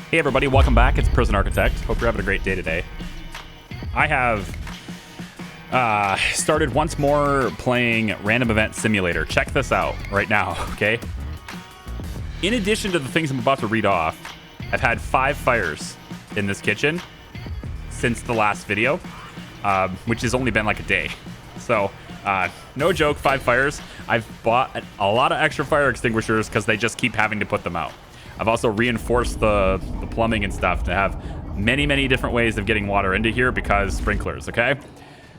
Hey everybody, welcome back. It's Prison Architect. Hope you're having a great day today. I have started once more playing Random Event Simulator. Check this out right now, okay? In addition to the things I'm about to read off, I've had 5 fires in this kitchen since the last video, which has only been like a day. So, no joke, 5 fires. I've bought a lot of extra fire extinguishers because they just keep having to put them out. I've also reinforced the plumbing and stuff to have many different ways of getting water into here because sprinklers, okay?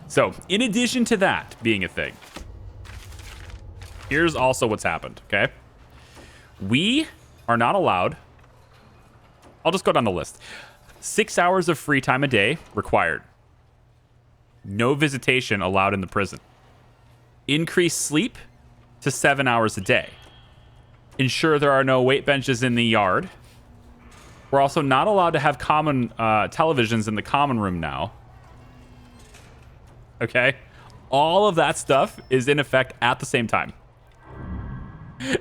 So, in addition to that being a thing, here's also what's happened, okay? We are not allowed, I'll just go down the list. 6 hours of free time a day required. No visitation allowed in the prison. Increased sleep to 7 hours a day. Ensure there are no weight benches in the yard. We're also not allowed to have common televisions in the common room now. Okay? All of that stuff is in effect at the same time.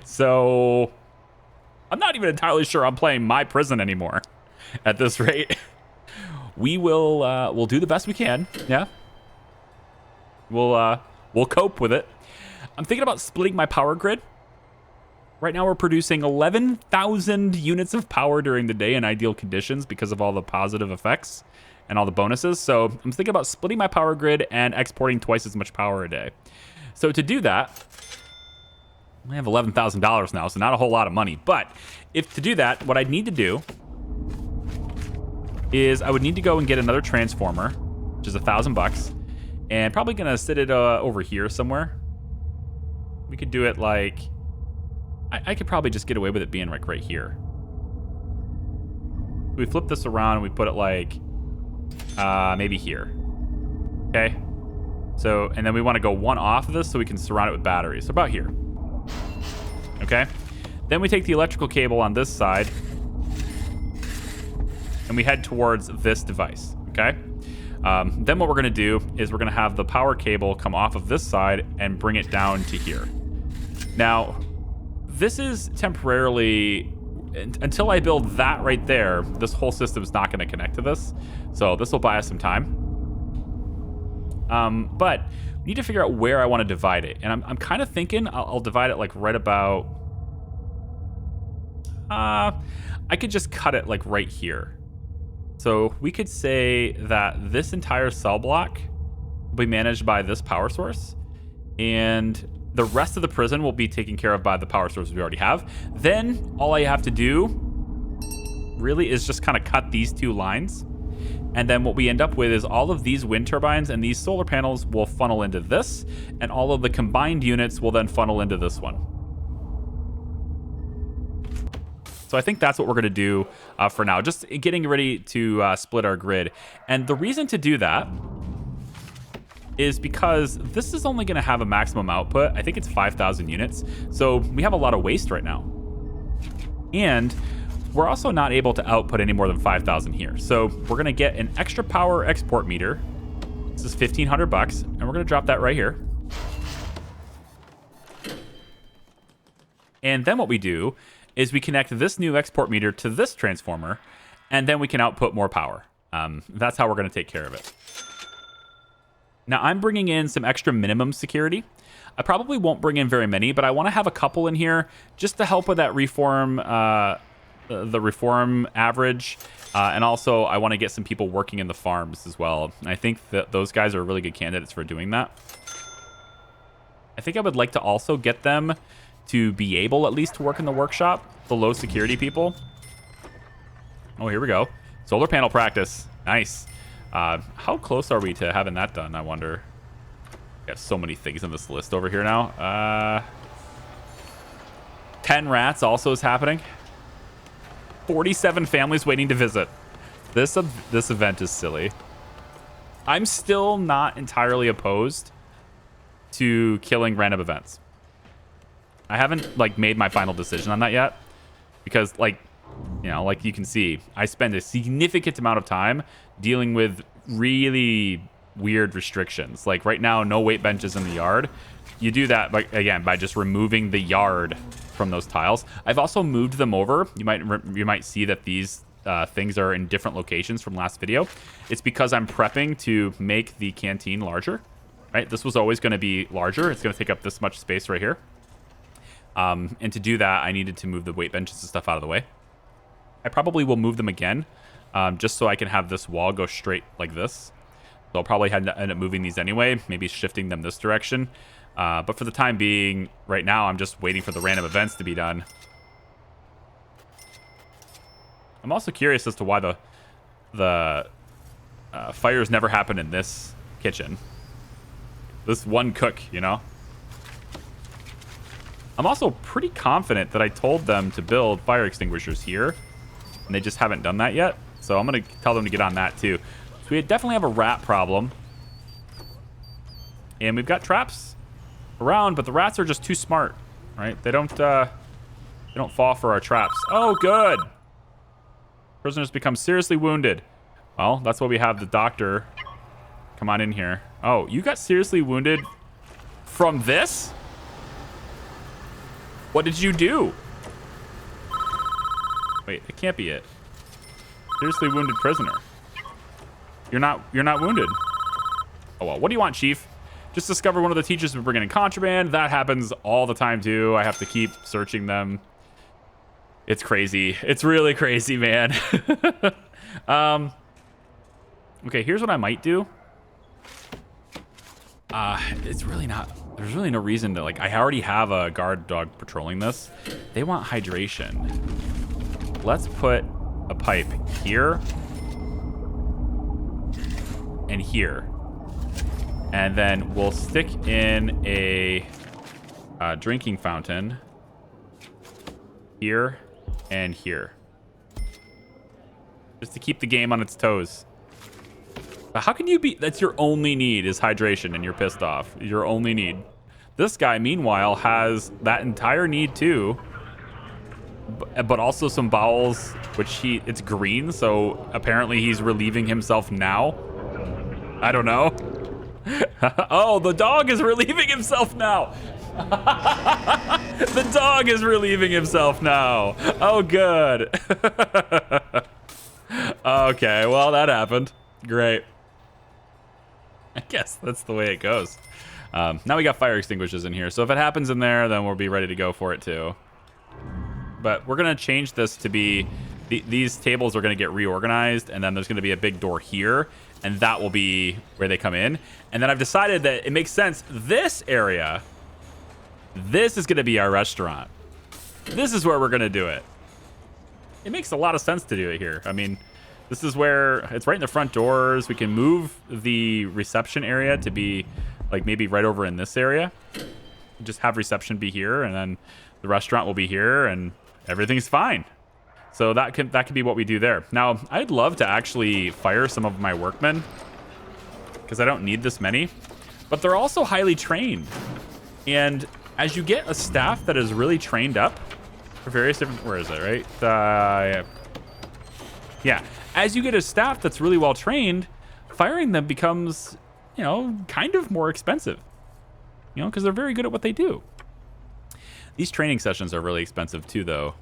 So, I'm not even entirely sure I'm playing my prison anymore at this rate. We will we'll do the best we can. Yeah. We'll cope with it. I'm thinking about splitting my power grid. Right now we're producing 11,000 units of power during the day in ideal conditions because of all the positive effects and all the bonuses. So I'm thinking about splitting my power grid and exporting twice as much power a day. So to do that, I have $11,000 now, so not a whole lot of money. But if to do that, what I'd need to do is I would need to go and get another transformer, which is $1,000, and probably gonna sit it over here somewhere. We could do it like, I could probably just get away with it being like right here. We flip this around and we put it like maybe here. Okay. So, and then we want to go one off of this so we can surround it with batteries. So about here. Okay. Then we take the electrical cable on this side and we head towards this device. Okay. Then what we're going to do is we're going to have the power cable come off of this side and bring it down to here. Now, this is temporarily, until I build that right there, this whole system is not going to connect to this. So this will buy us some time. But we need to figure out where I want to divide it. And I'm kind of thinking I'll divide it like right about, I could just cut it like right here. So we could say that this entire cell block will be managed by this power source. And the rest of the prison will be taken care of by the power sources we already have. Then all I have to do really is just kind of cut these 2 lines. And then what we end up with is all of these wind turbines and these solar panels will funnel into this. And all of the combined units will then funnel into this one. So I think that's what we're going to do for now. Just getting ready to split our grid. And the reason to do that is because this is only going to have a maximum output. I think it's 5,000 units. So we have a lot of waste right now. And we're also not able to output any more than 5,000 here. So we're going to get an extra power export meter. This is $1,500, and we're going to drop that right here. And then what we do is we connect this new export meter to this transformer, and then we can output more power. That's how we're going to take care of it. Now, I'm bringing in some extra minimum security. I probably won't bring in very many, but I want to have a couple in here just to help with that reform, the reform average. And also, I want to get some people working in the farms as well. And I think that those guys are really good candidates for doing that. I think I would like to also get them to be able at least to work in the workshop, the low security people. Oh, here we go. Solar panel practice. Nice. How close are we to having that done, I wonder? We have so many things in this list over here now. 10 rats also is happening. 47 families waiting to visit. This event is silly. I'm still not entirely opposed to killing random events. I haven't like made my final decision on that yet because like, you know, like you can see, I spend a significant amount of time dealing with really weird restrictions. Like right now, no weight benches in the yard. You do that by just removing the yard from those tiles. I've also moved them over. You might see that these things are in different locations from last video. It's because I'm prepping to make the canteen larger, right? This was always going to be larger. It's going to take up this much space right here. And to do that, I needed to move the weight benches and stuff out of the way. I probably will move them again, just so I can have this wall go straight like this. So I'll probably end up moving these anyway, maybe shifting them this direction. But for the time being, right now, I'm just waiting for the random events to be done. I'm also curious as to why the fires never happen in this kitchen. This one cook, you know? I'm also pretty confident that I told them to build fire extinguishers here, and they just haven't done that yet. So I'm going to tell them to get on that too. So we definitely have a rat problem. And we've got traps around, but the rats are just too smart, right? They don't fall for our traps. Oh, good. Prisoners become seriously wounded. Well, that's why we have the doctor. Come on in here. Oh, you got seriously wounded from this? What did you do? Wait, it can't be it. Seriously wounded prisoner. You're not wounded. Oh well, what do you want, Chief? Just discovered one of the teachers was bringing in contraband. That happens all the time too. I have to keep searching them. It's crazy. It's really crazy, man. Okay, here's what I might do. It's really not... There's really no reason to, like... I already have a guard dog patrolling this. They want hydration. Let's put a pipe here. And here. And then we'll stick in a drinking fountain. Here and here. Just to keep the game on its toes. But how can you be... That's your only need is hydration and you're pissed off. Your only need. This guy, meanwhile, has that entire need too. But also some bowels, which it's green. So apparently he's relieving himself now. I don't know. Oh, the dog is relieving himself now. The dog is relieving himself now. Oh, good. Okay, well, that happened. Great. I guess that's the way it goes. Now we got fire extinguishers in here. So if it happens in there, then we'll be ready to go for it too. But we're going to change this to be... These tables are going to get reorganized, and then there's going to be a big door here, and that will be where they come in. And then I've decided that it makes sense. This area, this is going to be our restaurant. This is where we're going to do it. It makes a lot of sense to do it here. I mean, this is where it's right in the front doors. We can move the reception area to be like maybe right over in this area. Just have reception be here, and then the restaurant will be here, and everything's fine. So that could be what we do there. Now, I'd love to actually fire some of my workmen because I don't need this many, but they're also highly trained. And as you get a staff that is really trained up for various different, where is it, right? Yeah. As you get a staff that's really well trained, firing them becomes, you know, kind of more expensive, you know, because they're very good at what they do. These training sessions are really expensive too, though.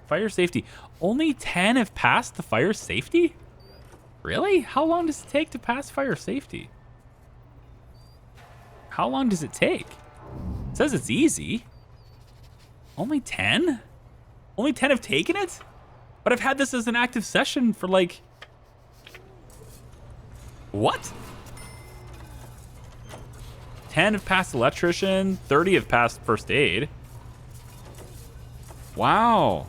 Fire safety. Only 10 have passed the fire safety? Really? How long does it take to pass fire safety? How long does it take? It says it's easy. Only 10? Only 10 have taken it? But I've had this as an active session for like... What? 10 have passed electrician, 30 have passed first aid. Wow.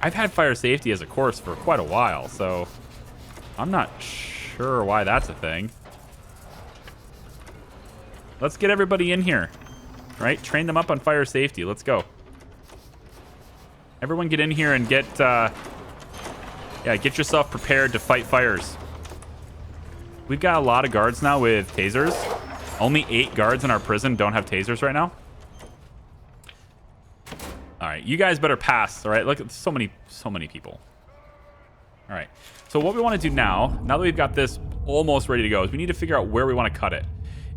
I've had fire safety as a course for quite a while, so I'm not sure why that's a thing. Let's get everybody in here, right? Train them up on fire safety. Let's go. Everyone get in here and get yourself prepared to fight fires. We've got a lot of guards now with tasers. Only 8 guards in our prison don't have tasers right now. All right, you guys better pass. All right, look at so many people. All right, so what we want to do now that we've got this almost ready to go, is we need to figure out where we want to cut it.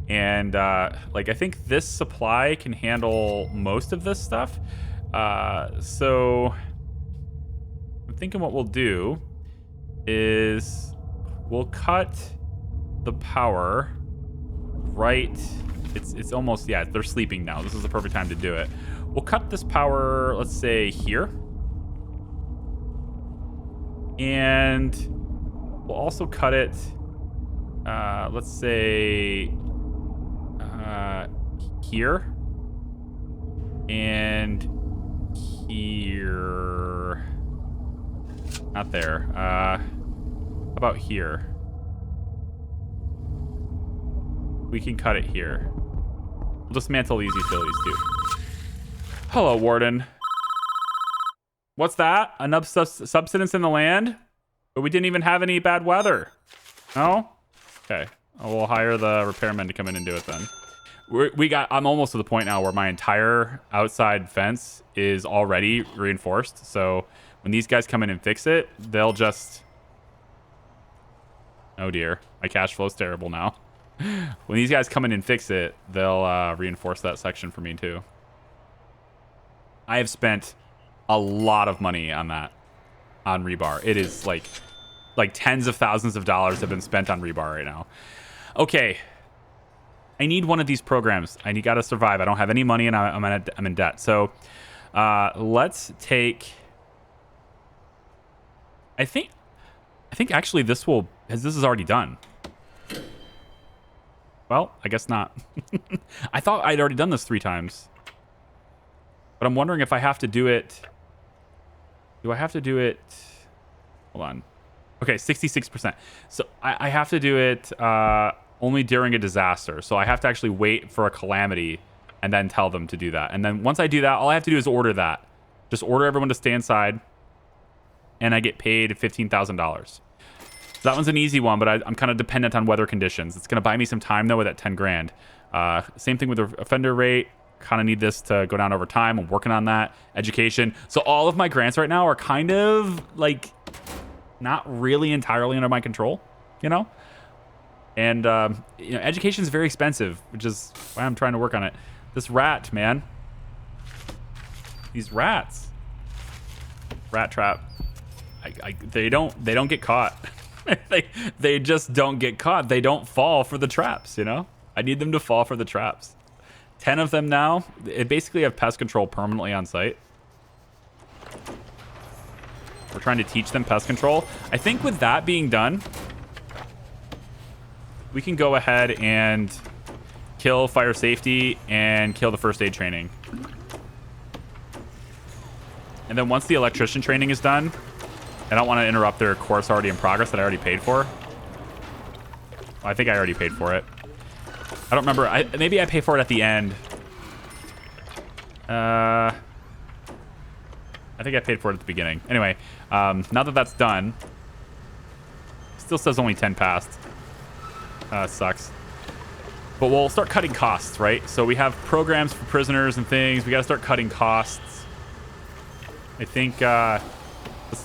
And like I think this supply can handle most of this stuff. So thinking what we'll do is we'll cut the power right. It's almost, yeah, they're sleeping now. This is the perfect time to do it. We'll cut this power, let's say here. And we'll also cut it, let's say, here. And here. Not there. How about here? We can cut it here. We'll dismantle these utilities too. Hello, Warden. What's that? Enough subsidence in the land? But we didn't even have any bad weather. No? Okay. We'll hire the repairmen to come in and do it then. I'm almost to the point now where my entire outside fence is already reinforced. So when these guys come in and fix it, they'll just... Oh dear. My cash flow's terrible now. When these guys come in and fix it, they'll reinforce that section for me too. I have spent a lot of money on that, on rebar. It is like tens of thousands of dollars have been spent on rebar right now. Okay. I need one of these programs. I got to survive. I don't have any money and I'm in debt. So let's take... I think actually this is already done. Well, I guess not. I thought I'd already done this 3 times. But I'm wondering if I have to do it... Do I have to do it... Hold on. Okay, 66%. So I have to do it only during a disaster. So I have to actually wait for a calamity and then tell them to do that. And then once I do that, all I have to do is order that. Just order everyone to stay inside. And I get paid $15,000. So that one's an easy one, but I'm kind of dependent on weather conditions. It's going to buy me some time, though, with that 10 grand. Same thing with the offender rate. Kind of need this to go down over time. I'm working on that. Education. So all of my grants right now are kind of, like, not really entirely under my control, you know? And, you know, education is very expensive, which is why I'm trying to work on it. This rat, man. These rats. Rat trap. They don't get caught. they just don't get caught. They don't fall for the traps, you know? I need them to fall for the traps. 10 of them now. It basically have pest control permanently on site. We're trying to teach them pest control. I think with that being done, we can go ahead and kill fire safety and kill the first aid training. And then once the electrician training is done, I don't want to interrupt their course already in progress that I already paid for. Well, I think I already paid for it. I don't remember. Maybe I pay for it at the end. I think I paid for it at the beginning. Anyway, now that that's done, still says only 10 passed. Sucks. But we'll start cutting costs, right? So we have programs for prisoners and things. We got to start cutting costs. I think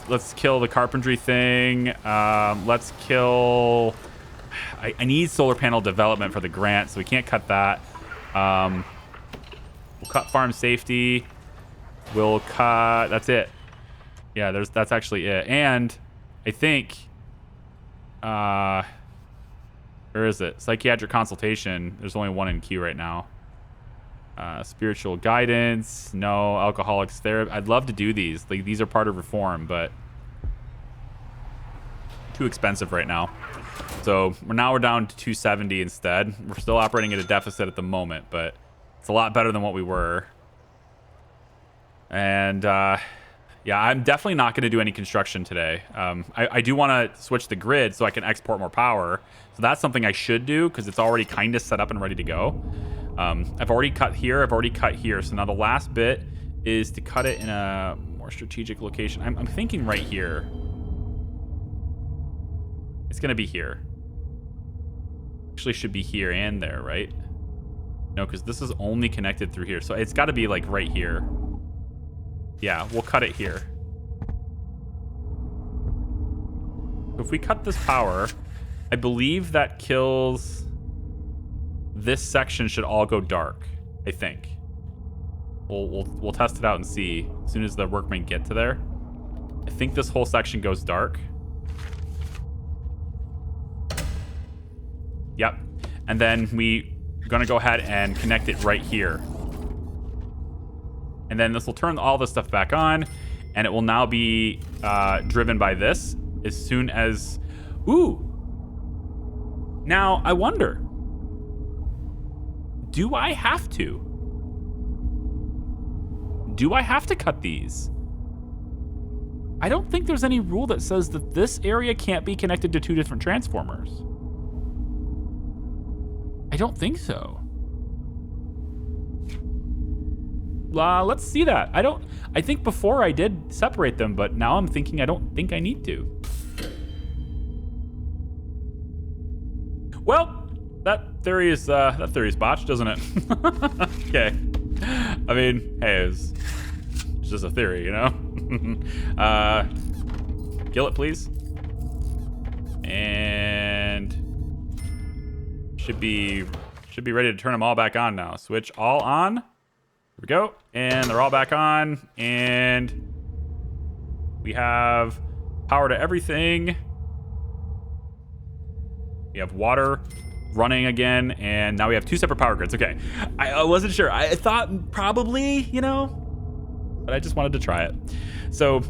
let's kill the carpentry thing. Let's kill... I need solar panel development for the grant, so we can't cut that. We'll cut farm safety. We'll cut... That's it. Yeah, that's actually it. And I think... where is it? Psychiatric consultation. There's only one in queue right now. Spiritual guidance. No. Alcoholics therapy. I'd love to do these. Like, these are part of reform, but... too expensive right now. So we're down to 270 instead. We're still operating at a deficit at the moment, but it's a lot better than what we were. And yeah, I'm definitely not going to do any construction today. I do want to switch the grid so I can export more power. So that's something I should do because it's already kind of set up and ready to go. I've already cut here. I've already cut here. So now the last bit is to cut it in a more strategic location. I'm thinking right here. It's going to be here. Actually should be here and there, right? No, because this is only connected through here. So it's got to be like right here. Yeah, we'll cut it here. If we cut this power, I believe that kills... This section should all go dark, I think. We'll test it out and see as soon as the workmen get to there. I think this whole section goes dark. Yep. And then we're going to go ahead and connect it right here. And then this will turn all this stuff back on, and it will now be driven by this as soon as... Ooh. Now, I wonder, do I have to? Do I have to cut these? I don't think there's any rule that says that this area can't be connected to 2 different transformers. I don't think so. Let's see that. I think before I did separate them, but now I'm thinking I don't think I need to. Well, that theory is botched, doesn't it? Okay. I mean, hey, it's just a theory, you know? Kill it, please. And should be ready to turn them all back on now. Switch all on. Here we go. And they're all back on. And we have power to everything. We have water running again, and now we have 2 separate power grids. Okay, I wasn't sure. I thought probably, you know, but I just wanted to try it. So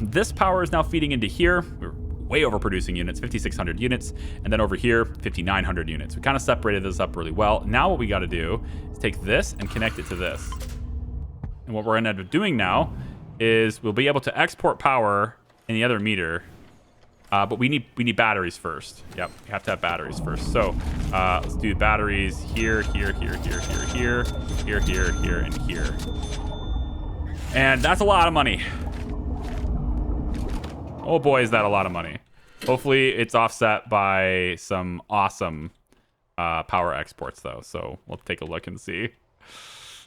this power is now feeding into here. We're way overproducing units, 5,600 units, and then over here, 5,900 units. We kind of separated this up really well. Now what we got to do is take this and connect it to this. And what we're going to end up doing now is we'll be able to export power in the other meter. But we need batteries first. Yep, we have to have batteries first. So let's do batteries here, here, here, here, here, here, here, here, here, and here. And that's a lot of money. Oh boy, is that a lot of money. Hopefully it's offset by some awesome power exports though. So we'll take a look and see.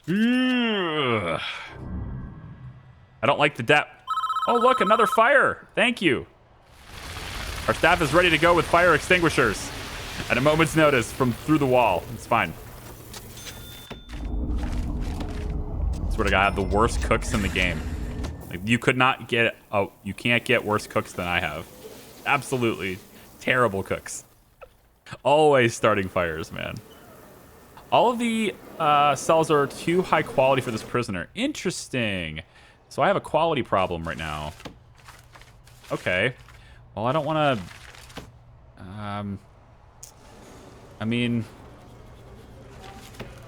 Ugh. I don't like the depth. Oh look, another fire. Thank you. Our staff is ready to go with fire extinguishers at a moment's notice from through the wall. It's fine. Swear to God, I have the worst cooks in the game. Like, you can't get worse cooks than I have. Absolutely terrible cooks. Always starting fires, man. All of the cells are too high quality for this prisoner. Interesting. So I have a quality problem right now. Okay. Well, I don't want to... I mean...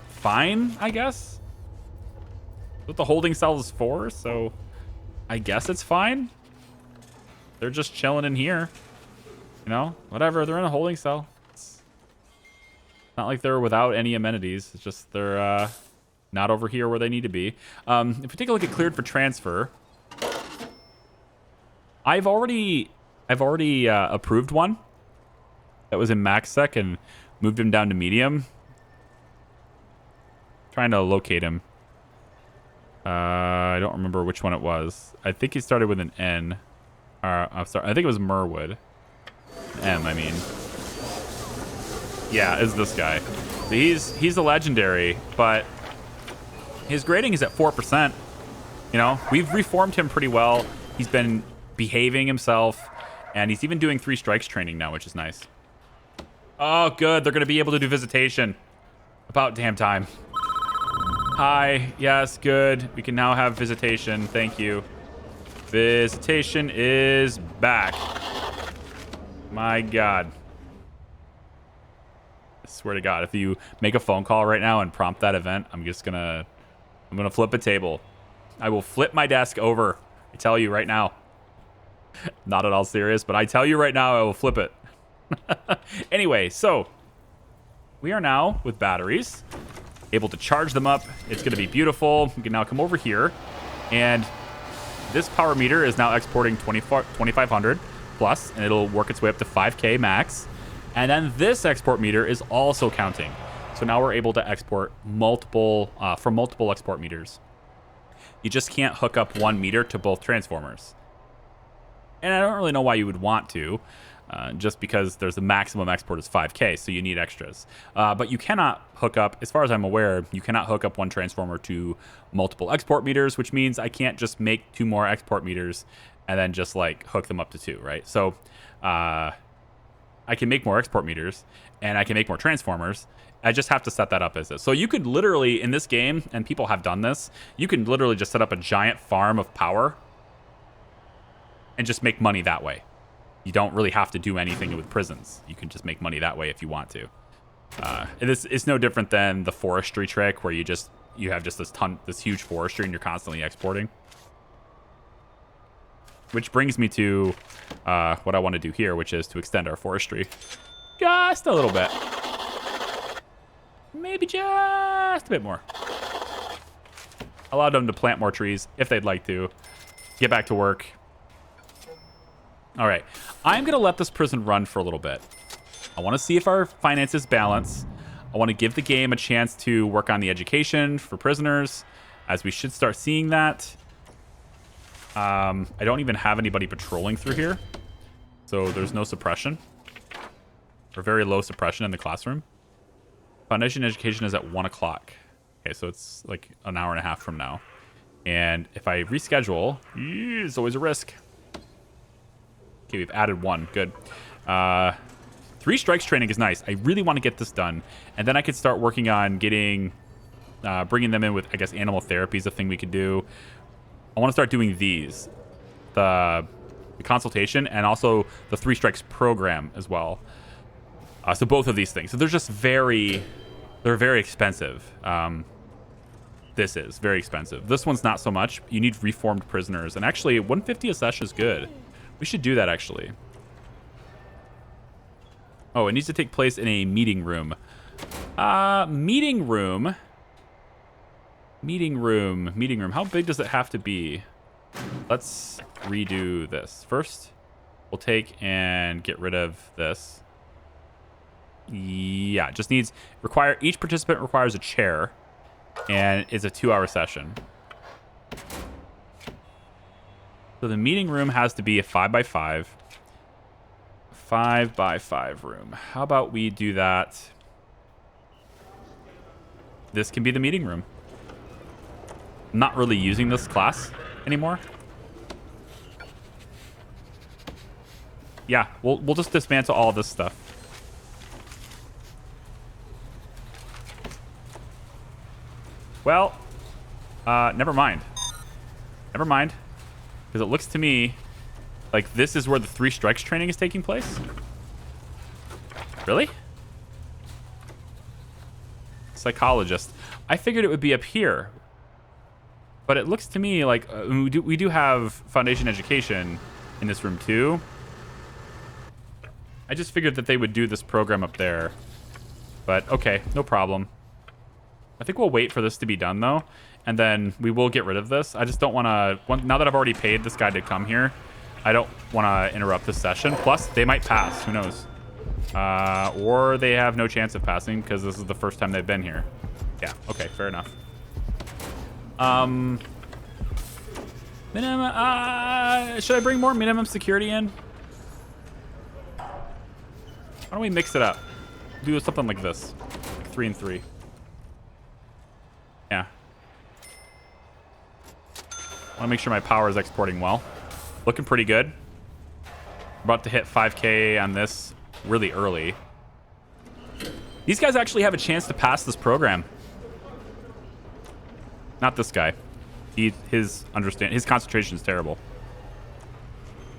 Fine, I guess? That's what the holding cell is for, so... I guess it's fine. They're just chilling in here. You know? Whatever, they're in a holding cell. It's not like they're without any amenities. It's just they're not over here where they need to be. If we take a look at cleared for transfer... I've already approved one that was in max sec and moved him down to medium. Trying to locate him. I don't remember which one it was. I think he started with an N. I'm sorry. I think it was Merwood. M, I mean. Yeah, it's this guy. So he's a legendary, but his grading is at 4%. You know, we've reformed him pretty well. He's been behaving himself, and he's even doing 3 strikes training now, which is nice. Oh, good. They're going to be able to do visitation. About damn time. Hi. Yes, good. We can now have visitation. Thank you. Visitation is back. My God. I swear to God, if you make a phone call right now and prompt that event, I'm gonna flip a table. I will flip my desk over. I tell you right now. Not at all serious, but I tell you right now, I will flip it. Anyway, so we are now with batteries, able to charge them up. It's going to be beautiful. We can now come over here, and this power meter is now exporting 2,500 plus, and it'll work its way up to 5K max. And then this export meter is also counting. So now we're able to export multiple from multiple export meters. You just can't hook up one meter to both transformers. And I don't really know why you would want to, just because there's the maximum export is 5K, so you need extras. But you cannot hook up, as far as I'm aware, you cannot hook up one transformer to multiple export meters, which means I can't just make 2 more export meters and then just like hook them up to 2, right? So I can make more export meters, and I can make more transformers. I just have to set that up as this. So you could literally, in this game, and people have done this, you can literally just set up a giant farm of power and just make money that way. You don't really have to do anything with prisons. You can just make money that way if you want to. It's no different than the forestry trick where you have just this huge forestry and you're constantly exporting. Which brings me to what I want to do here, which is to extend our forestry just a little bit. Maybe just a bit more. Allow them to plant more trees if they'd like to. Get back to work. All right. I'm going to let this prison run for a little bit. I want to see if our finances balance. I want to give the game a chance to work on the education for prisoners, as we should start seeing that. I don't even have anybody patrolling through here, so there's no suppression, or very low suppression in the classroom. Foundation education is at 1 o'clock. Okay, so it's like an hour and a half from now. And if I reschedule, it's always a risk. Okay, we've added 1. Good. 3 strikes training is nice. I really want to get this done, and then I could start working on getting, bringing them in with, I guess, animal therapy is a thing we could do. I want to start doing these, the consultation, and also the 3 strikes program as well. So both of these things. So they're just they're very expensive. This is very expensive. This one's not so much. You need reformed prisoners, and actually 150 a session is good. We should do that actually. Oh, it needs to take place in a meeting room. Meeting room. How big does it have to be? Let's redo this. First, we'll take and get rid of this. Yeah, it just needs each participant requires a chair, and it's a 2-hour session. So the meeting room has to be a 5x5. 5x5 room. How about we do that? This can be the meeting room. I'm not really using this class anymore. Yeah, we'll just dismantle all this stuff. Well, never mind. Never mind. Because it looks to me like this is where the 3 strikes training is taking place. Really? Psychologist. I figured it would be up here. But it looks to me like we do have foundation education in this room too. I just figured that they would do this program up there. But okay, no problem. I think we'll wait for this to be done though, and then we will get rid of this. I just don't want to, now that I've already paid this guy to come here, I don't want to interrupt this session. Plus, they might pass, who knows? Or they have no chance of passing because this is the first time they've been here. Yeah, okay, fair enough. Should I bring more minimum security in? Why don't we mix it up? Do something like this, like 3 and 3. Yeah. I want to make sure my power is exporting well. Looking pretty good. About to hit 5K on this really early. These guys actually have a chance to pass this program. Not this guy. His concentration is terrible.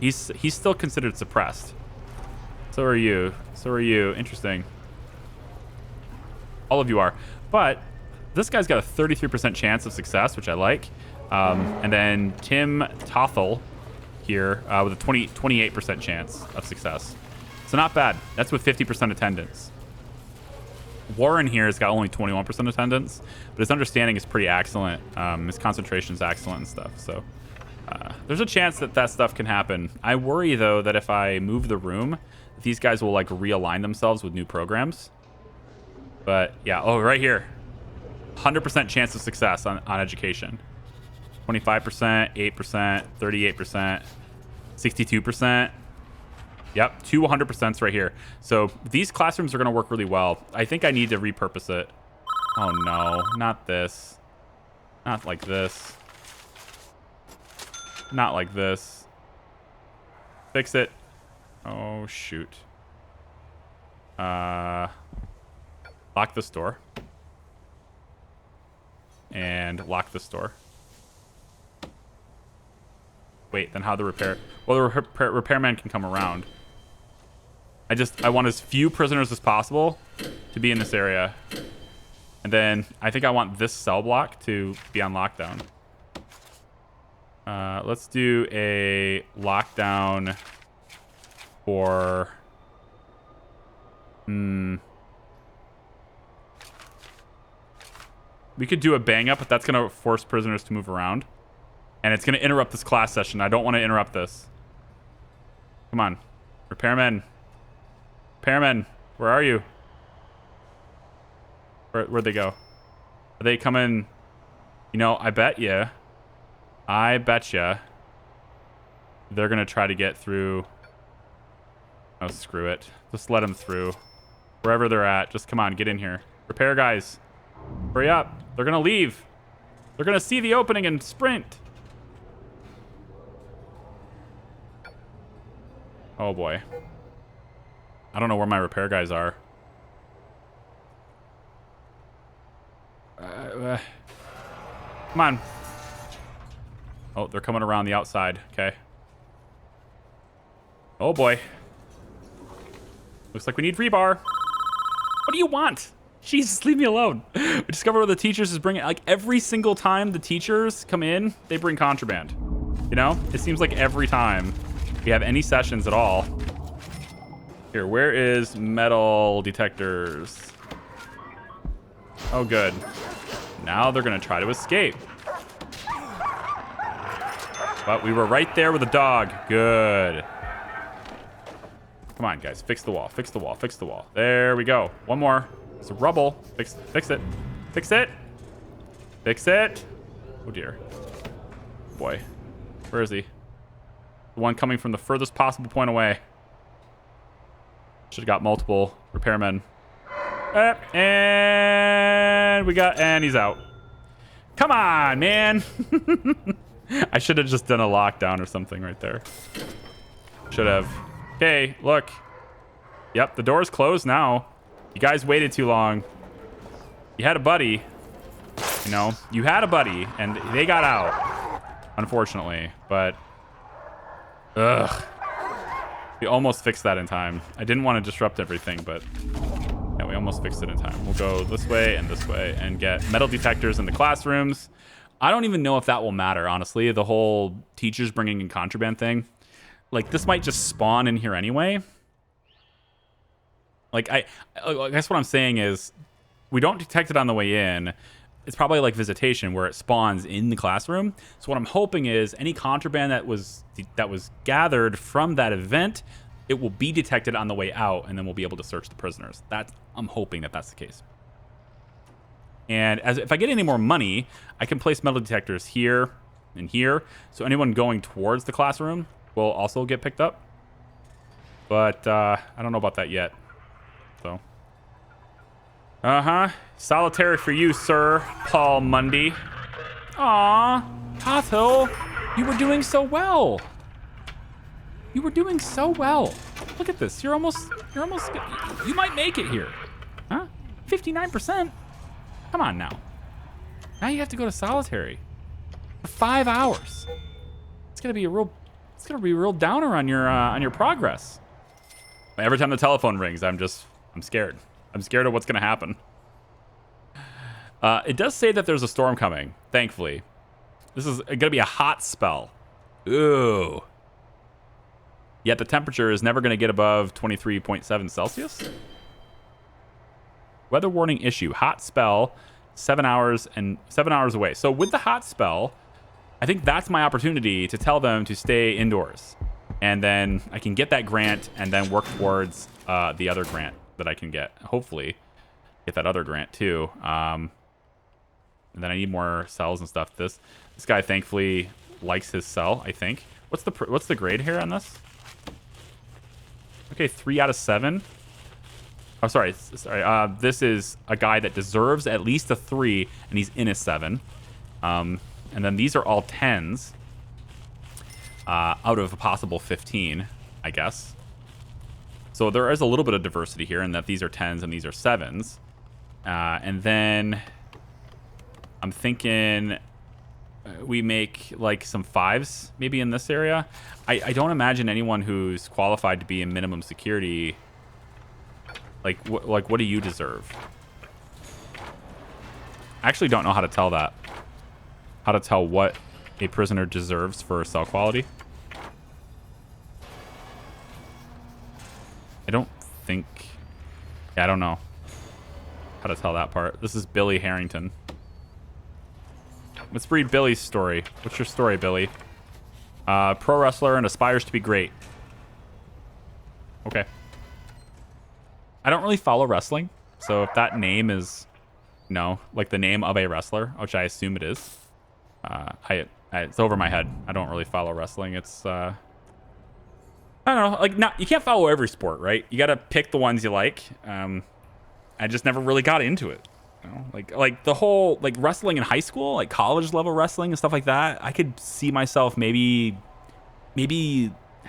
He's still considered suppressed. So are you. Interesting. All of you are. But this guy's got a 33% chance of success, which I like. And then Tim Tothel here with a 28% chance of success. So not bad. That's with 50% attendance. Warren here has got only 21% attendance, but his understanding is pretty excellent. His concentration is excellent and stuff. So there's a chance that stuff can happen. I worry, though, that if I move the room, these guys will like realign themselves with new programs. But yeah, oh, right here. 100% chance of success on education. 25%, 8%, 38%, 62%. Yep, 200%'s right here. So these classrooms are going to work really well. I think I need to repurpose it. Oh, no. Not this. Not like this. Not like this. Fix it. Oh, shoot. Lock this door. And lock this door. Wait, then how the repair... Well, the repairman can come around. I want as few prisoners as possible to be in this area. And then I think I want this cell block to be on lockdown. Let's do a lockdown for... We could do a bang up, but that's going to force prisoners to move around. And it's going to interrupt this class session. I don't want to interrupt this. Come on. Repairmen. Repairmen. Where are you? Where'd they go? Are they coming? You know, I bet you. They're going to try to get through. Oh, screw it. Just let them through. Wherever they're at. Just come on, get in here. Repair guys. Hurry up. They're going to leave. They're going to see the opening and sprint. Oh, boy. I don't know where my repair guys are. Come on. Oh, they're coming around the outside. Okay. Oh, boy. Looks like we need rebar. What do you want? Jesus, leave me alone. We discovered what the teachers is bringing. Like, every single time the teachers come in, they bring contraband. You know? It seems like every time we have any sessions at all. Here, where is metal detectors? Oh, good. Now they're going to try to escape. But we were right there with a dog. Good. Come on, guys. Fix the wall. Fix the wall. Fix the wall. There we go. One more. It's rubble. Fix it. Fix it. Fix it. Oh, dear. Boy. Where is he? The one coming from the furthest possible point away. Should have got multiple repairmen. And he's out. Come on, man. I should have just done a lockdown or something right there. Should have. Okay, look. Yep, the door's closed now. You guys waited too long. You had a buddy. You know, you had a buddy, and they got out. Unfortunately, but... Ugh. We almost fixed that in time. I didn't want to disrupt everything, but... Yeah, we almost fixed it in time. We'll go this way and get metal detectors in the classrooms. I don't even know if that will matter, honestly. The whole teachers bringing in contraband thing. Like, this might just spawn in here anyway. Like, I guess what I'm saying is we don't detect it on the way in. It's probably like visitation where it spawns in the classroom. So what I'm hoping is any contraband that was gathered from that event, it will be detected on the way out, and then we'll be able to search the prisoners. I'm hoping that that's the case. And if I get any more money, I can place metal detectors here and here. So anyone going towards the classroom will also get picked up. But I don't know about that yet. So. Solitary for you, sir, Paul Mundy. Aw, Tato, you were doing so well. You Look at this. You might make it here. Huh? 59%. Come on now. Now you have to go to solitary for 5 hours. It's gonna be a real downer on your progress. Every time the telephone rings, I'm scared. I'm scared of what's gonna happen. It does say that there's a storm coming, thankfully. This is gonna be a hot spell. Ooh. Yet the temperature is never gonna get above 23.7 Celsius. Weather warning issue, hot spell, 7 hours away. So with the hot spell, I think that's my opportunity to tell them to stay indoors. And then I can get that grant and then work towards the other grant that I can get. Hopefully get that other grant too. And then I need more cells and stuff. This guy thankfully likes his cell, I think. What's the grade here on this? Okay, 3 out of 7. Oh, sorry. This is a guy that deserves at least a 3, and he's in a 7. And then these are all 10s out of a possible 15. I guess. So there is a little bit of diversity here in that these are 10s and these are 7s. And then I'm thinking we make like some 5s maybe in this area. I don't imagine anyone who's qualified to be in minimum security. Like what do you deserve? I actually don't know how to tell that. How to tell what a prisoner deserves for cell quality. I don't think... Yeah, I don't know how to tell that part. This is Billy Harrington. Let's read Billy's story. What's your story, Billy? Pro wrestler and aspires to be great. Okay. I don't really follow wrestling, so if that name is, you know, like the name of a wrestler, which I assume it is, it's over my head. I don't really follow wrestling. It's I don't know, like, not, you can't follow every sport, right? You got to pick the ones you like. I just never really got into it. You know? Like the whole, like, wrestling in high school, like college level wrestling and stuff like that. I could see myself maybe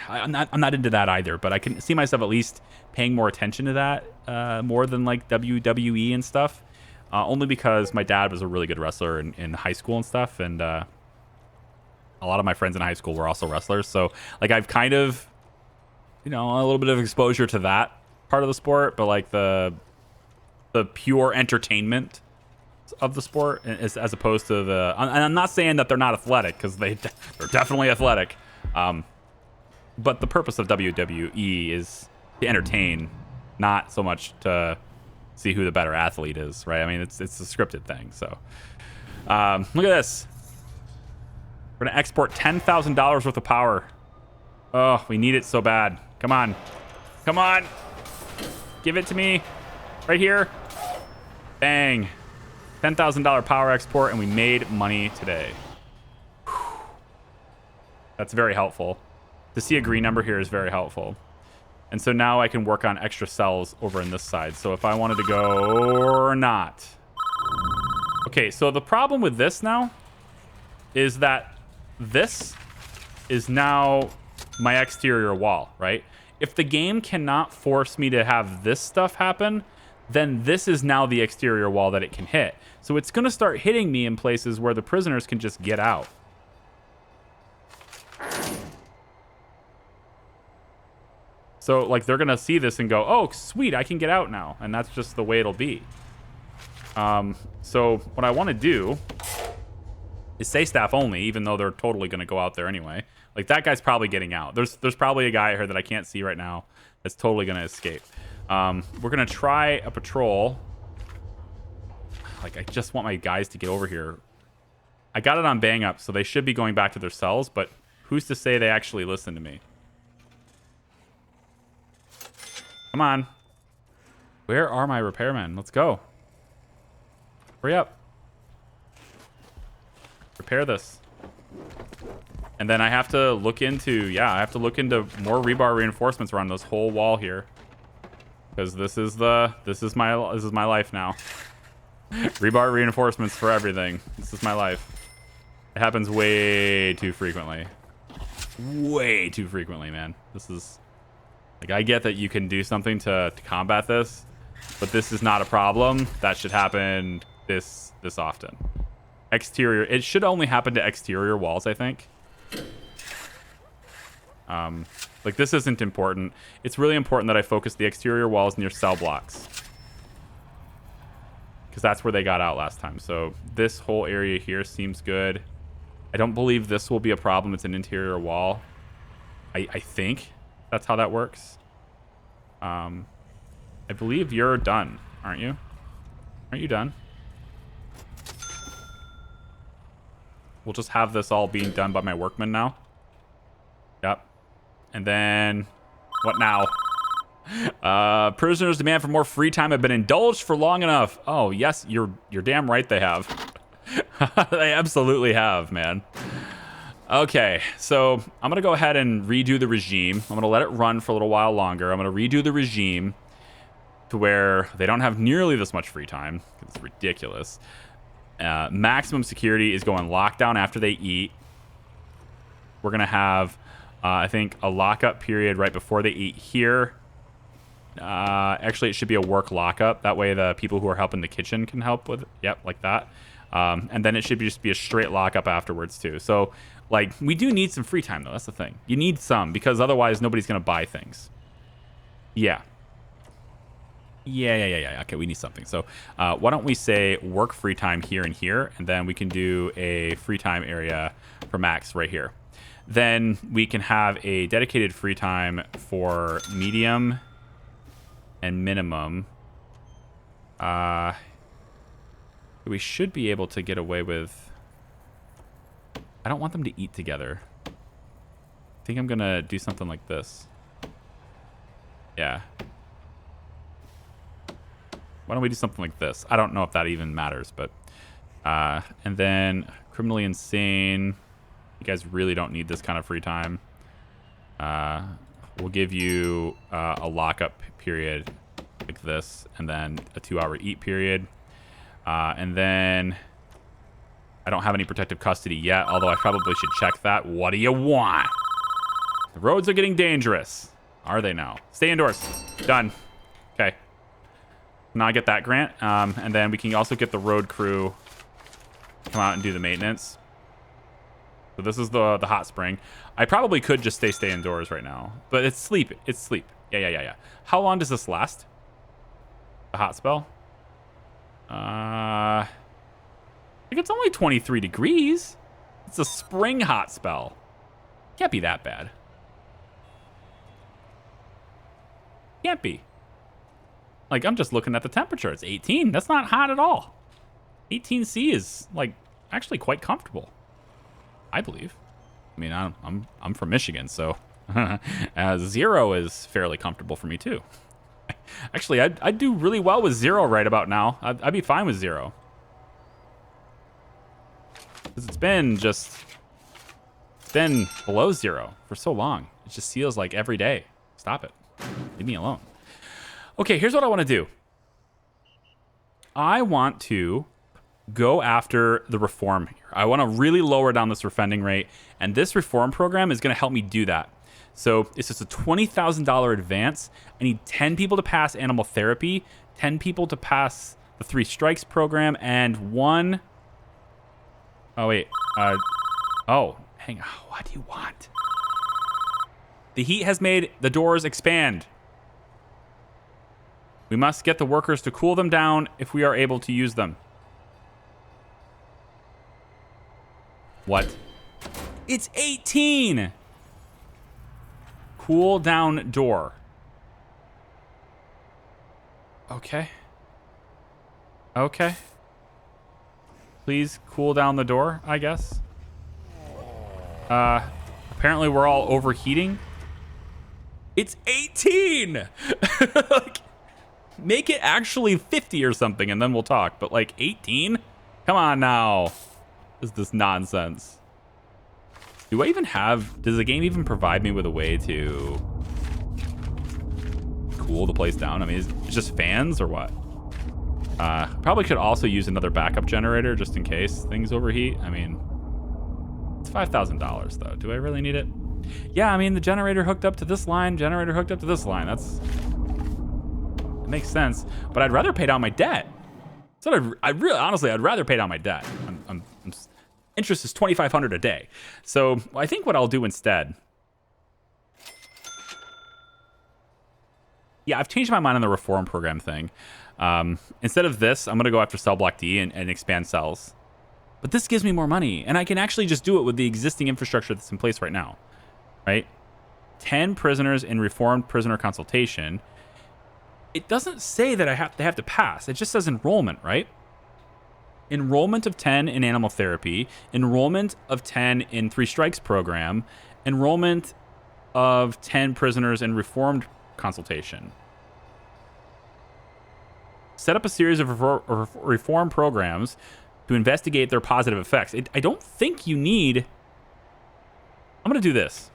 I'm not into that either, but I can see myself at least paying more attention to that more than like WWE and stuff. Only because my dad was a really good wrestler in high school and stuff, and a lot of my friends in high school were also wrestlers. So like I've kind of, you know, a little bit of exposure to that part of the sport, but like the pure entertainment of the sport as opposed to the... And I'm not saying that they're not athletic, because they're definitely athletic. But the purpose of WWE is to entertain, not so much to see who the better athlete is, right? I mean, it's a scripted thing. So look at this. We're going to export $10,000 worth of power. Oh, we need it so bad. Come on. Come on. Give it to me. Right here. Bang. $10,000 power export, and we made money today. Whew. That's very helpful. To see a green number here is very helpful. And so now I can work on extra cells over in this side. So if I wanted to go or not. Okay, so the problem with this now is that this is now my exterior wall, right? If the game cannot force me to have this stuff happen, then this is now the exterior wall that it can hit. So it's going to start hitting me in places where the prisoners can just get out. So, like, they're going to see this and go, oh, sweet, I can get out now. And that's just the way it'll be. So what I want to do is say staff only, even though they're totally going to go out there anyway. Like, that guy's probably getting out. There's probably a guy here that I can't see right now that's totally going to escape. We're going to try a patrol. Like, I just want my guys to get over here. I got it on bang up, so they should be going back to their cells, but who's to say they actually listen to me? Come on. Where are my repairmen? Let's go. Hurry up. Repair this. And then I have to look into, I have to look into more rebar reinforcements around this whole wall here. Because this is my life now. Rebar reinforcements for everything. This is my life. It happens way too frequently. Way too frequently, man. This is... Like, I get that you can do something to combat this, but this is not a problem. That should happen this often. Exterior... It should only happen to exterior walls, I think. Like, this isn't important. It's really important that I focus the exterior walls near cell blocks. Because that's where they got out last time. So this whole area here seems good. I don't believe this will be a problem. It's an interior wall. I think that's how that works. I believe you're done, aren't you? Aren't you done? We'll just have this all being done by my workmen now. Yep. And then, what now? Prisoners' demand for more free time have been indulged for long enough. Oh, yes, you're damn right they have. They absolutely have, man. Okay, so I'm going to go ahead and redo the regime. I'm going to let it run for a little while longer. I'm going to redo the regime to where they don't have nearly this much free time. It's ridiculous. Maximum security is going lockdown after they eat. We're going to have I think a lockup period right before they eat here. Actually, it should be a work lockup. That way the people who are helping the kitchen can help with it. Yep, like that. And then it should just be a straight lockup afterwards, too. So, like, we do need some free time, though. That's the thing. You need some, because otherwise nobody's going to buy things. Yeah. Yeah. Okay, we need something. So, why don't we say work free time here and here, and then we can do a free time area for Max right here. Then we can have a dedicated free time for medium and minimum. We should be able to get away with... I don't want them to eat together. I think I'm going to do something like this. Yeah. Why don't we do something like this? I don't know if that even matters, but... and then criminally insane. You guys really don't need this kind of free time. We'll give you a lockup period like this, and then a 2-hour eat period. And then I don't have any protective custody yet, although I probably should check that. What do you want? The roads are getting dangerous. Are they now? Stay indoors. Done. Okay. Now I get that grant. And then we can also get the road crew to come out and do the maintenance. So this is the hot spring. I probably could just stay indoors right now, but it's sleep. It's sleep. Yeah. How long does this last? The hot spell? I think it's only 23 degrees. It's a spring hot spell. Can't be that bad. Can't be. Like, I'm just looking at the temperature. It's 18. That's not hot at all. 18C is, like, actually quite comfortable, I believe. I mean, I'm from Michigan, so 0 is fairly comfortable for me too. Actually, I'd do really well with 0 right about now. I'd be fine with 0. Because it's been below 0 for so long. It just feels like every day. Stop it. Leave me alone. Okay, here's what I want to do. I want to go after the reform here. I want to really lower down this offending rate, and this reform program is going to help me do that. So it's just a $20,000 advance. I need 10 people to pass animal therapy, 10 people to pass the 3 strikes program, and 1... Oh, wait. Oh, hang on. What do you want? The heat has made the doors expand. We must get the workers to cool them down if we are able to use them. What? It's 18! Cool down door. Okay. Okay. Please cool down the door, I guess. Apparently we're all overheating. It's 18! Like, make it actually 50 or something, and then we'll talk. But, like, 18? Come on now. Is this nonsense? Do I even have... Does the game even provide me with a way to cool the place down? I mean, is it just fans or what? Probably could also use another backup generator just in case things overheat. I mean, it's $5,000 though. Do I really need it? Yeah, I mean, the generator hooked up to this line, generator hooked up to this line. It makes sense, but I'd rather pay down my debt. So honestly, I'd rather pay down my debt. Interest is $2,500 a day. So I think what I'll do instead... Yeah, I've changed my mind on the reform program thing. Instead of this, I'm going to go after cell block D and expand cells. But this gives me more money, and I can actually just do it with the existing infrastructure that's in place right now. Right? 10 prisoners in reformed prisoner consultation. It doesn't say that they have to pass. It just says enrollment, right? Enrollment of 10 in animal therapy, enrollment of 10 in 3 strikes program, enrollment of 10 prisoners in reformed consultation. Set up a series of reform programs to investigate their positive effects. I don't think you need... I'm going to do this.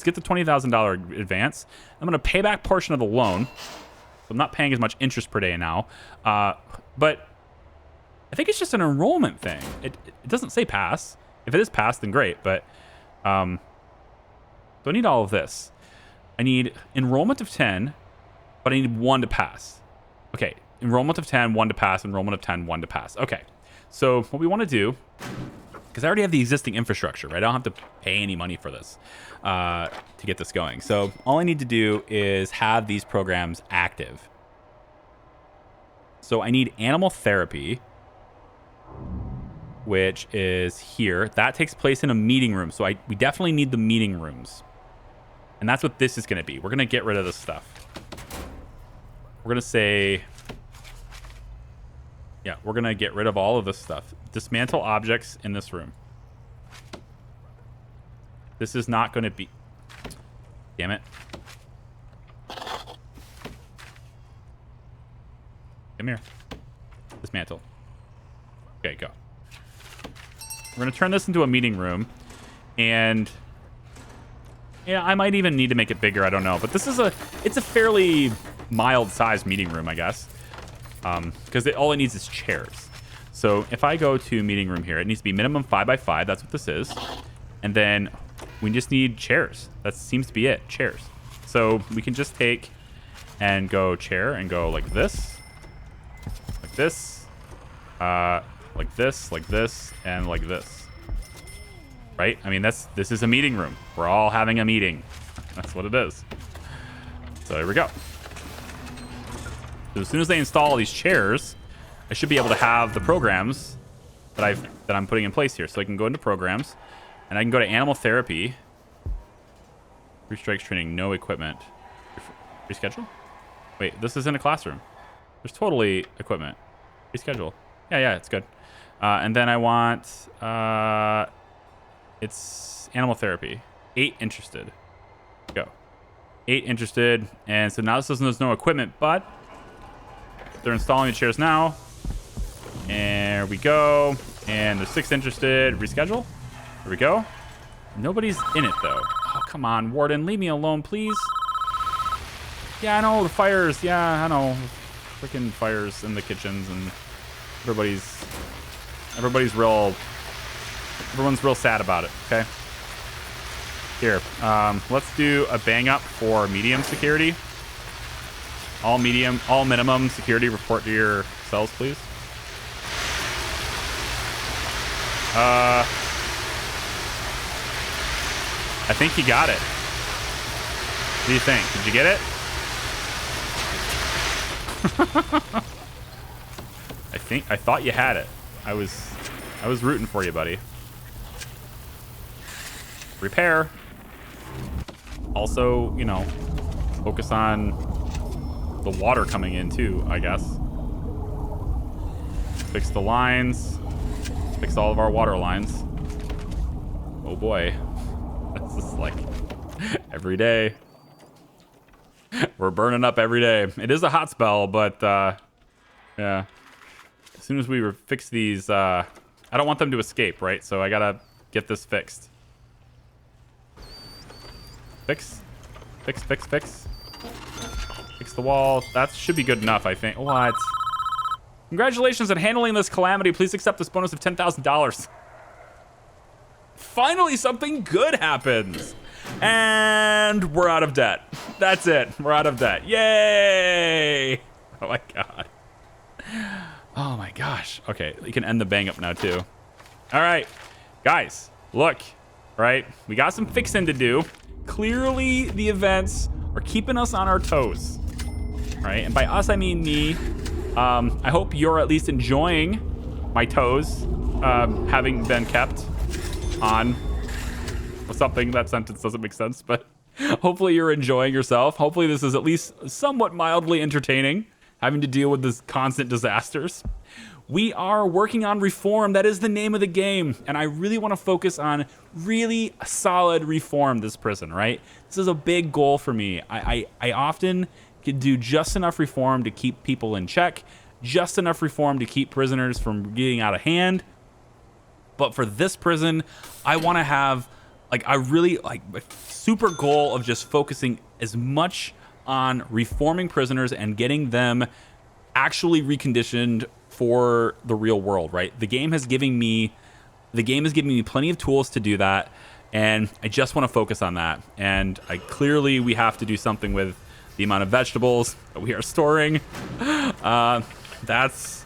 Get the $20,000 advance. I'm going to pay back portion of the loan. So I'm not paying as much interest per day now. But I think it's just an enrollment thing. It doesn't say pass. If it is pass, then great. But So I need all of this. I need enrollment of 10, but I need 1 to pass. Okay, enrollment of 10, 1 to pass, enrollment of 10, 1 to pass. Okay, so what we want to do, because I already have the existing infrastructure, right? I don't have to pay any money for this to get this going. So all I need to do is have these programs active. So I need animal therapy, which is here. That takes place in a meeting room. So we definitely need the meeting rooms. And that's what this is going to be. We're going to get rid of this stuff. We're going to say, yeah, we're going to get rid of all of this stuff. Dismantle objects in this room. This is not going to be... Damn it. Come here. Dismantle. Okay, go. We're going to turn this into a meeting room. And... yeah, I might even need to make it bigger. I don't know. But this is it's a fairly mild-sized meeting room, I guess. Because all it needs is chairs. So if I go to meeting room here, it needs to be minimum 5 by 5. That's what this is. And then we just need chairs. That seems to be it. Chairs. So we can just take and go chair and go like this. Like this. Like this. Like this. And like this. Right? I mean, this is a meeting room. We're all having a meeting. That's what it is. So here we go. So as soon as they install these chairs, I should be able to have the programs that I'm putting in place here. So I can go into programs, and I can go to animal therapy. 3 strikes training, no equipment. Reschedule? Wait, this is in a classroom. There's totally equipment. Reschedule. Yeah, it's good. And then I want it's animal therapy. 8 interested. Go. 8 interested, and so now this says there's no equipment, but they're installing the chairs now. And there we go. And there's 6 interested. Reschedule. There we go. Nobody's in it, though. Oh, come on, Warden. Leave me alone, please. Yeah, I know. The fires. Yeah, I know. Freaking fires in the kitchens, and everyone's real sad about it, okay? Here. Let's do a bang up for medium security. All minimum security, report to your cells, please. I think you got it. What do you think? Did you get it? I thought you had it. I was rooting for you, buddy. Repair. Also, you know, focus on the water coming in too, I guess. Fix the lines. Fix all of our water lines. Oh boy. This is like every day. We're burning up every day. It is a hot spell, but yeah. As soon as we fix these, I don't want them to escape, right? So I gotta get this fixed. Fix. Fix the wall. That should be good enough, I think. What? Congratulations on handling this calamity. Please accept this bonus of $10,000. Finally, something good happens. And we're out of debt. That's it. We're out of debt. Yay! Oh my god. Oh my gosh. Okay, you can end the bang up now too. All right, guys, look. Right, we got some fixing to do. Clearly, the events are keeping us on our toes. Right, and by us, I mean me. I hope you're at least enjoying my toes having been kept on something. That sentence doesn't make sense, but hopefully you're enjoying yourself. Hopefully this is at least somewhat mildly entertaining, having to deal with this constant disasters. We are working on reform. That is the name of the game. And I really want to focus on really solid reform this prison, right? This is a big goal for me. I often can do just enough reform to keep people in check, just enough reform to keep prisoners from getting out of hand. But for this prison, I want to have a super goal of just focusing as much on reforming prisoners and getting them actually reconditioned for the real world, right? The game is giving me plenty of tools to do that. And I just want to focus on that. And clearly we have to do something with the amount of vegetables that we are storing. That's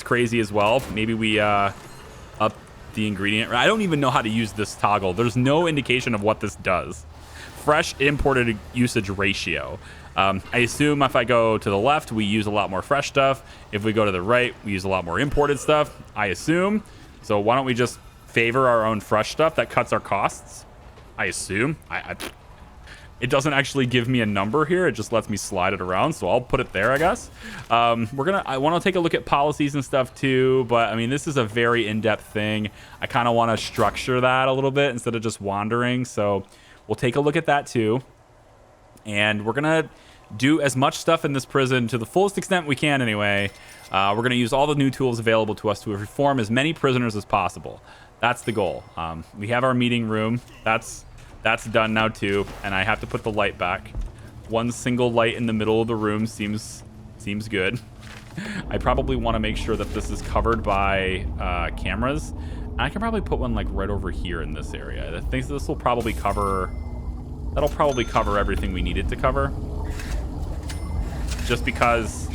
crazy as well. Maybe we up the ingredient. I don't even know how to use this toggle. There's no indication of what this does. Fresh imported usage ratio. I assume if I go to the left, we use a lot more fresh stuff. If we go to the right, we use a lot more imported stuff, I assume. So why don't we just favor our own fresh stuff? That cuts our costs, I assume. It doesn't actually give me a number here. It just lets me slide it around. So I'll put it there, I guess. I want to take a look at policies and stuff too. But I mean, this is a very in-depth thing. I kind of want to structure that a little bit instead of just wandering. So we'll take a look at that too. And we're going to do as much stuff in this prison to the fullest extent we can anyway. We're going to use all the new tools available to us to reform as many prisoners as possible. That's the goal. We have our meeting room. That's done now too, and I have to put the light back. One single light in the middle of the room seems good. I probably want to make sure that this is covered by cameras. And I can probably put one like right over here in this area. I think this will probably cover. That'll probably cover everything we need it to cover. Just because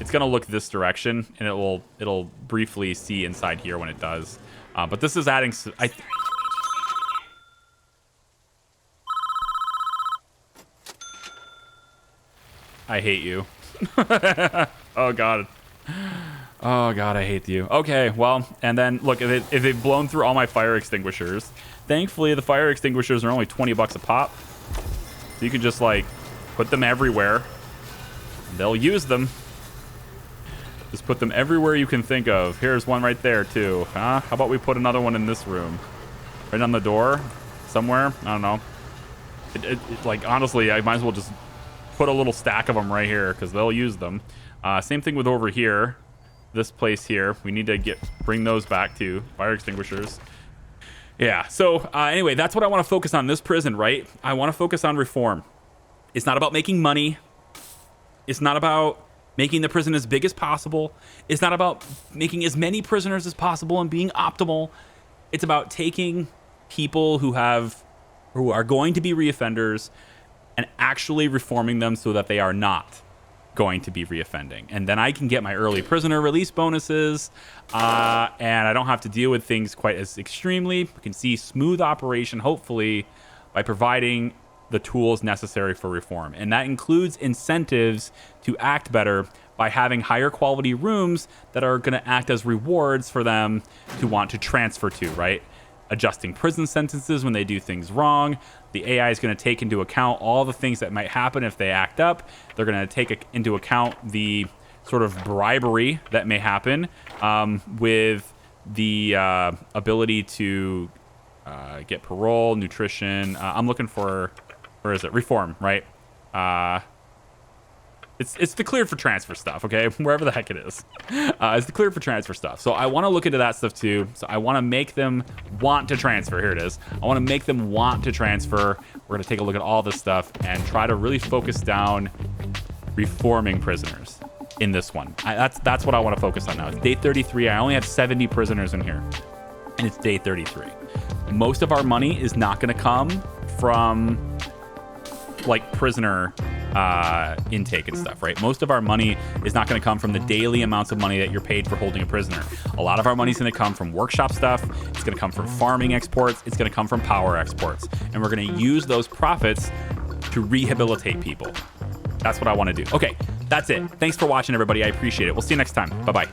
it's gonna look this direction, and it'll briefly see inside here when it does. But this is adding. I hate you. Oh god. Oh god, I hate you. Okay, well, and then look, if they've blown through all my fire extinguishers, thankfully the fire extinguishers are only 20 bucks a pop. So you can just like put them everywhere. They'll use them. Just put them everywhere you can think of. Here's one right there too. How about we put another one in this room? Right on the door? Somewhere? I don't know. Like honestly, I might as well just put a little stack of them right here because they'll use them. Same thing with over here. This place here. We need to bring those back too. Fire extinguishers. Yeah. So anyway, that's what I want to focus on. This prison, right? I want to focus on reform. It's not about making money. It's not about making the prison as big as possible. It's not about making as many prisoners as possible and being optimal. It's about taking people who are going to be reoffenders and actually reforming them so that they are not going to be reoffending. And then I can get my early prisoner release bonuses, and I don't have to deal with things quite as extremely. We can see smooth operation, hopefully, by providing the tools necessary for reform. And that includes incentives to act better by having higher quality rooms that are going to act as rewards for them to want to transfer to, right? Adjusting prison sentences when they do things wrong. The AI is going to take into account all the things that might happen if they act up. They're going to take into account the sort of bribery that may happen with the ability to get parole, nutrition. I'm looking for, where is it? Reform, right? It's the cleared for transfer stuff, okay? Wherever the heck it is. It's the cleared for transfer stuff. So I want to look into that stuff too. So I want to make them want to transfer. Here it is. I want to make them want to transfer. We're going to take a look at all this stuff and try to really focus down reforming prisoners in this one. That's what I want to focus on now. It's day 33. I only have 70 prisoners in here. And it's day 33. Most of our money is not going to come from like prisoner intake and stuff, right? Most of our money is not going to come from the daily amounts of money that you're paid for holding a prisoner. A lot of our money is going to come from workshop stuff. It's going to come from farming exports. It's going to come from power exports. And we're going to use those profits to rehabilitate people. That's what I want to do. Okay, that's it. Thanks for watching, everybody. I appreciate it. We'll see you next time. Bye-bye.